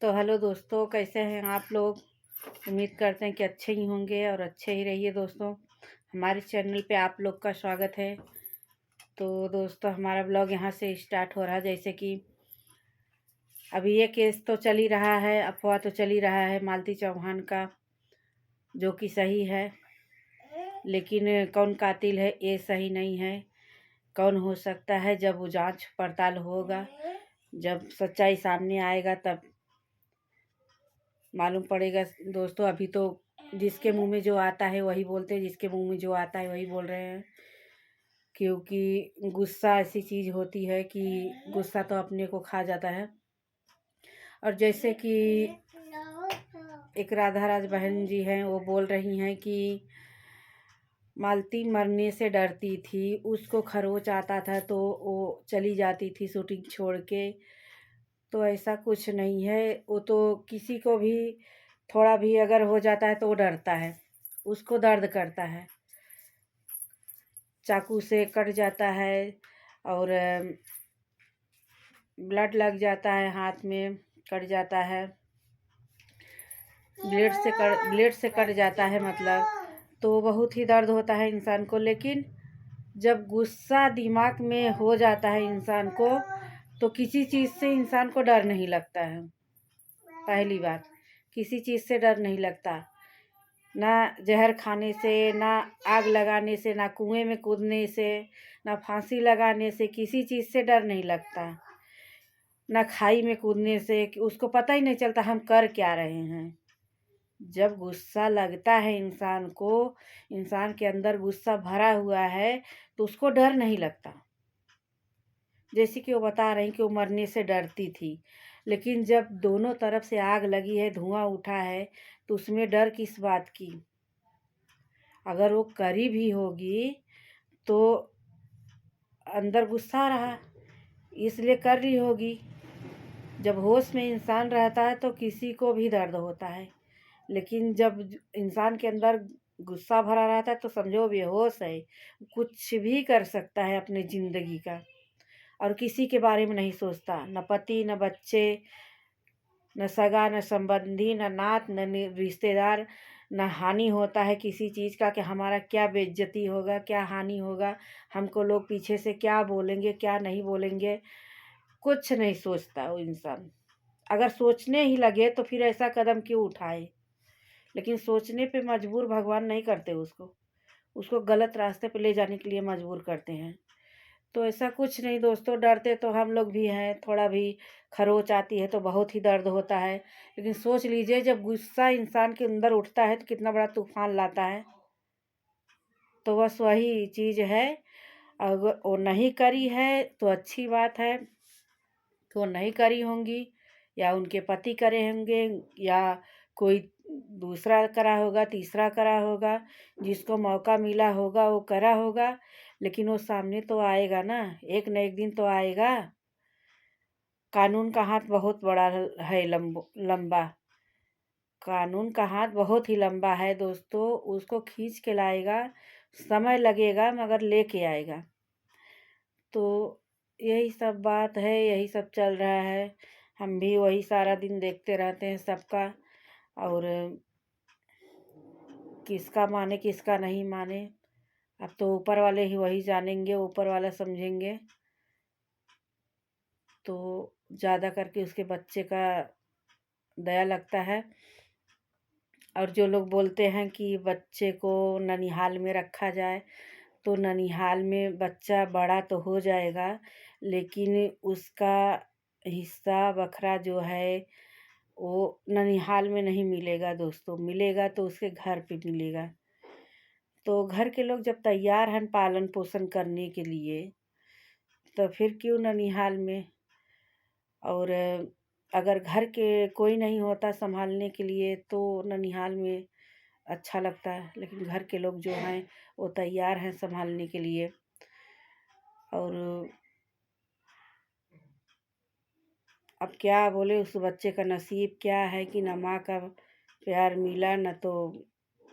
तो हेलो दोस्तों, कैसे हैं आप लोग। उम्मीद करते हैं कि अच्छे ही होंगे और अच्छे ही रहिए दोस्तों। हमारे चैनल पे आप लोग का स्वागत है। तो दोस्तों, हमारा ब्लॉग यहाँ से स्टार्ट हो रहा है। जैसे कि अभी ये केस तो चल ही रहा है, अफवाह तो चल ही रहा है मालती चौहान का, जो कि सही है। लेकिन कौन कातिल है ये सही नहीं है। कौन हो सकता है, जब वो जांच पड़ताल होगा, जब सच्चाई सामने आएगा तब मालूम पड़ेगा दोस्तों। अभी तो जिसके मुंह में जो आता है वही बोलते हैं, जिसके मुंह में जो आता है वही बोल रहे हैं। क्योंकि गुस्सा ऐसी चीज़ होती है कि गुस्सा तो अपने को खा जाता है। और जैसे कि एक राधा राज बहन जी हैं, वो बोल रही हैं कि मालती मरने से डरती थी, उसको खरोच आता था तो वो चली जाती थी शूटिंग छोड़ के। तो ऐसा कुछ नहीं है। वो तो किसी को भी थोड़ा भी अगर हो जाता है तो वो डरता है, उसको दर्द करता है। चाकू से कट जाता है और ब्लड लग जाता है, हाथ में कट जाता है, ब्लेड से कट जाता है मतलब। तो बहुत ही दर्द होता है इंसान को। लेकिन जब गुस्सा दिमाग में हो जाता है इंसान को, तो किसी चीज़ से इंसान को डर नहीं लगता है। पहली बात, किसी चीज़ से डर नहीं लगता। ना जहर खाने से, ना आग लगाने से, ना कुएं में कूदने से, ना फांसी लगाने से, किसी चीज़ से डर नहीं लगता। ना खाई में कूदने से, कि उसको पता ही नहीं चलता हम कर क्या रहे हैं। जब गुस्सा लगता है इंसान को, इंसान के अंदर गुस्सा भरा हुआ है, तो उसको डर नहीं लगता। जैसे कि वो बता रही कि वो मरने से डरती थी। लेकिन जब दोनों तरफ से आग लगी है, धुआं उठा है, तो उसमें डर किस बात की। अगर वो करी भी होगी तो अंदर गुस्सा रहा, इसलिए कर रही होगी। जब होश में इंसान रहता है तो किसी को भी दर्द होता है। लेकिन जब इंसान के अंदर गुस्सा भरा रहता है तो समझो बेहोश है, कुछ भी कर सकता है अपनी ज़िंदगी का। और किसी के बारे में नहीं सोचता, न पति न बच्चे, न सगा न संबंधी, न नात न रिश्तेदार। न हानि होता है किसी चीज़ का कि हमारा क्या बेइज्जती होगा, क्या हानि होगा, हमको लोग पीछे से क्या बोलेंगे, क्या नहीं बोलेंगे। कुछ नहीं सोचता वो इंसान। अगर सोचने ही लगे तो फिर ऐसा कदम क्यों उठाए। लेकिन सोचने पे मजबूर भगवान नहीं करते उसको, उसको गलत रास्ते पे ले जाने के लिए मजबूर करते हैं। तो ऐसा कुछ नहीं दोस्तों, डरते तो हम लोग भी हैं। थोड़ा भी खरोच आती है तो बहुत ही दर्द होता है। लेकिन सोच लीजिए, जब गुस्सा इंसान के अंदर उठता है तो कितना बड़ा तूफान लाता है। तो बस वही चीज़ है। अगर वो नहीं करी है तो अच्छी बात है कि वो नहीं करी होंगी, या उनके पति करे होंगे, या कोई दूसरा करा होगा, तीसरा करा होगा। जिसको मौका मिला होगा वो करा होगा। लेकिन वो सामने तो आएगा ना, एक न एक दिन तो आएगा। कानून का हाथ बहुत बड़ा है, लंबा। कानून का हाथ बहुत ही लंबा है दोस्तों, उसको खींच के लाएगा। समय लगेगा मगर लेके आएगा। तो यही सब बात है, यही सब चल रहा है। हम भी वही सारा दिन देखते रहते हैं सबका। और किसका माने किसका नहीं माने, अब तो ऊपर वाले ही वही जानेंगे, ऊपर वाला समझेंगे। तो ज़्यादा करके उसके बच्चे का दया लगता है। और जो लोग बोलते हैं कि बच्चे को ननिहाल में रखा जाए, तो ननिहाल में बच्चा बड़ा तो हो जाएगा, लेकिन उसका हिस्सा बखरा जो है वो ननिहाल में नहीं मिलेगा दोस्तों। मिलेगा तो उसके घर पे मिलेगा। तो घर के लोग जब तैयार हैं पालन पोषण करने के लिए, तो फिर क्यों ननिहाल में। और अगर घर के कोई नहीं होता संभालने के लिए तो ननिहाल में अच्छा लगता है। लेकिन घर के लोग जो हैं वो तैयार हैं संभालने के लिए। और अब क्या बोले, उस बच्चे का नसीब क्या है कि न माँ का प्यार मिला, न तो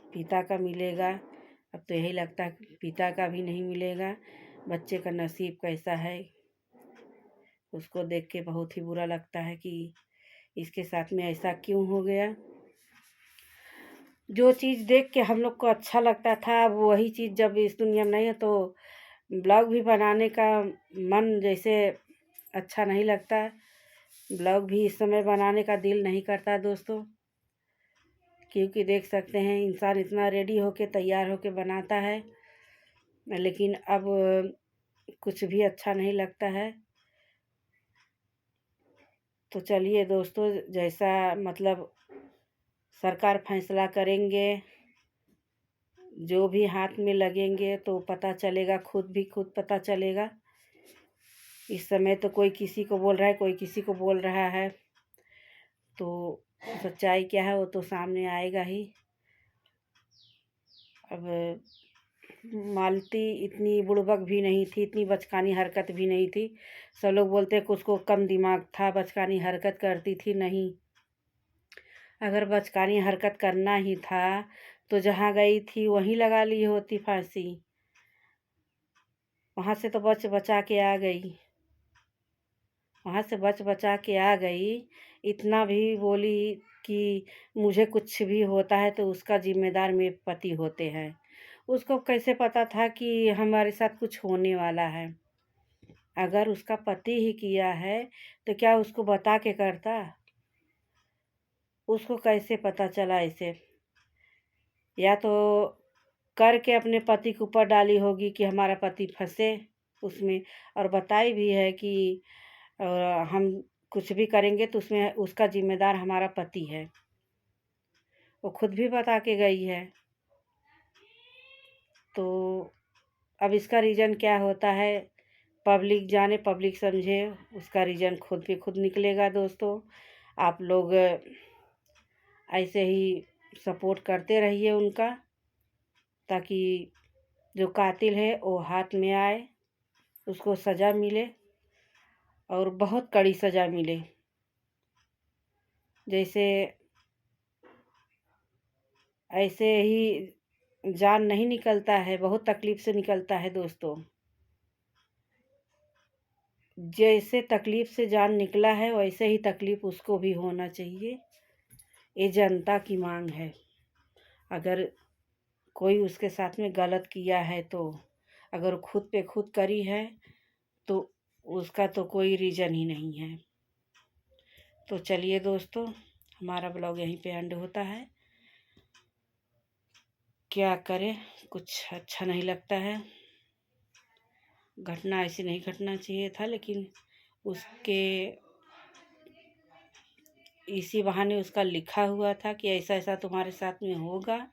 पिता का मिलेगा। अब तो यही लगता है कि पिता का भी नहीं मिलेगा। बच्चे का नसीब कैसा है, उसको देख के बहुत ही बुरा लगता है कि इसके साथ में ऐसा क्यों हो गया। जो चीज़ देख के हम लोग को अच्छा लगता था, अब वही चीज़ जब इस दुनिया में नहीं है तो ब्लॉग भी बनाने का मन जैसे अच्छा नहीं लगता है। ब्लॉग भी इस समय बनाने का दिल नहीं करता दोस्तों, क्योंकि देख सकते हैं इंसान इतना रेडी होके तैयार होके बनाता है, लेकिन अब कुछ भी अच्छा नहीं लगता है। तो चलिए दोस्तों, जैसा मतलब सरकार फैसला करेंगे, जो भी हाथ में लगेंगे तो पता चलेगा, खुद पता चलेगा। इस समय तो कोई किसी को बोल रहा है, कोई किसी को बोल रहा है, तो सच्चाई क्या है वो तो सामने आएगा ही। अब मालती इतनी बुड़बक भी नहीं थी, इतनी बचकानी हरकत भी नहीं थी। सब लोग बोलते हैं कि उसको कम दिमाग था, बचकानी हरकत करती थी। नहीं, अगर बचकानी हरकत करना ही था तो जहाँ गई थी वहीं लगा ली होती फांसी, वहाँ से तो बच बचा के आ गई, वहाँ से बच बचा के आ गई। इतना भी बोली कि मुझे कुछ भी होता है तो उसका जिम्मेदार मेरे पति होते हैं। उसको कैसे पता था कि हमारे साथ कुछ होने वाला है? अगर उसका पति ही किया है तो क्या उसको बता के करता? उसको कैसे पता चला इसे? या तो करके अपने पति के ऊपर डाली होगी कि हमारा पति फंसे उसमें, और बताई भी है कि हम कुछ भी करेंगे तो उसमें उसका जिम्मेदार हमारा पति है। वो खुद भी बता के गई है। तो अब इसका रीज़न क्या होता है, पब्लिक जाने, पब्लिक समझे। उसका रीज़न खुद पे खुद निकलेगा दोस्तों। आप लोग ऐसे ही सपोर्ट करते रहिए उनका, ताकि जो कातिल है वो हाथ में आए, उसको सज़ा मिले और बहुत कड़ी सज़ा मिले। जैसे ऐसे ही जान नहीं निकलता है, बहुत तकलीफ़ से निकलता है दोस्तों। जैसे तकलीफ़ से जान निकला है वैसे ही तकलीफ़ उसको भी होना चाहिए। ये जनता की मांग है। अगर कोई उसके साथ में गलत किया है तो अगर खुद पे खुद करी है तो उसका तो कोई रीज़न ही नहीं है। तो चलिए दोस्तों, हमारा ब्लॉग यहीं पे एंड होता है। क्या करें, कुछ अच्छा नहीं लगता है। घटना ऐसी नहीं घटना चाहिए था, लेकिन उसके इसी बहाने उसका लिखा हुआ था कि ऐसा ऐसा तुम्हारे साथ में होगा,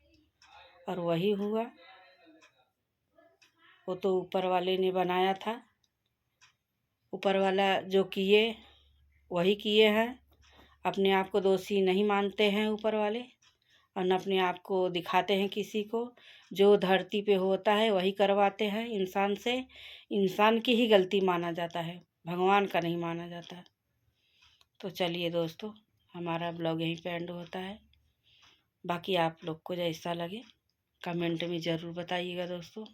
और वही हुआ। वो तो ऊपर वाले ने बनाया था। ऊपर वाला जो किए वही किए हैं। अपने आप को दोषी नहीं मानते हैं ऊपर वाले, और न अपने आप को दिखाते हैं किसी को। जो धरती पे होता है वही करवाते हैं इंसान से। इंसान की ही गलती माना जाता है, भगवान का नहीं माना जाता। तो चलिए दोस्तों, हमारा ब्लॉग यहीं पे एंड होता है। बाकी आप लोग को जैसा लगे कमेंट में ज़रूर बताइएगा दोस्तों।